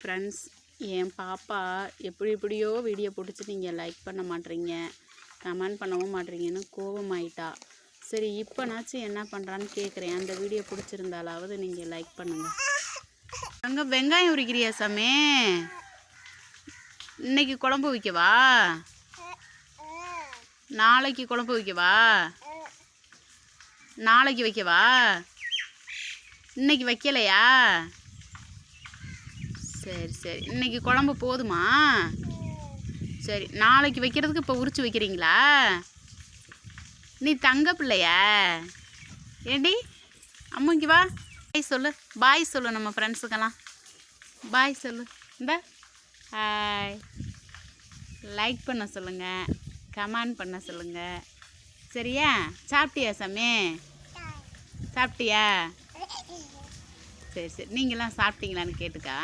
Friends, என் பாப்பா எப்படியோ video பிடிச்சி நீங்கள் லைக் பண்ண மாட்டீங்க, கமெண்ட் பண்ணவும் மாட்டீங்கன்னு கோபமாயிட்டா. சரி, இப்போனாச்சும் என்ன பண்ணுறான்னு கேட்குறேன். அந்த வீடியோ பிடிச்சிருந்தாலாவது நீங்கள் லைக் பண்ணுங்கள். அங்கே வெங்காயம் உரிக்கிறியா சாமி? இன்னைக்கு குழம்பு வைக்கவா? நாளைக்கு குழம்பு வைக்கவா? நாளைக்கு வைக்கவா? இன்னைக்கு வைக்கலையா? சரி சரி, இன்னைக்கு குழம்பு போதுமா? சரி, நாளைக்கு வைக்கிறதுக்கு இப்போ உரிச்சு வைக்கிறீங்களா? நீ தங்க பிள்ளையா? ஏண்டி அம்முங்க வா, பாய் சொல்லு. பாய் சொல்லு, நம்ம ஃப்ரெண்ட்ஸுக்கெல்லாம் பாய் சொல்லு. இந்த ஹாய், லைக் பண்ண சொல்லுங்கள், கமெண்ட் பண்ண சொல்லுங்கள். சரியா? சாப்பிட்டியா சாமி? சாப்பிட்டியா? சரி சரி, நீங்களாம் சாப்பிட்டீங்களான்னு கேட்டுக்கா.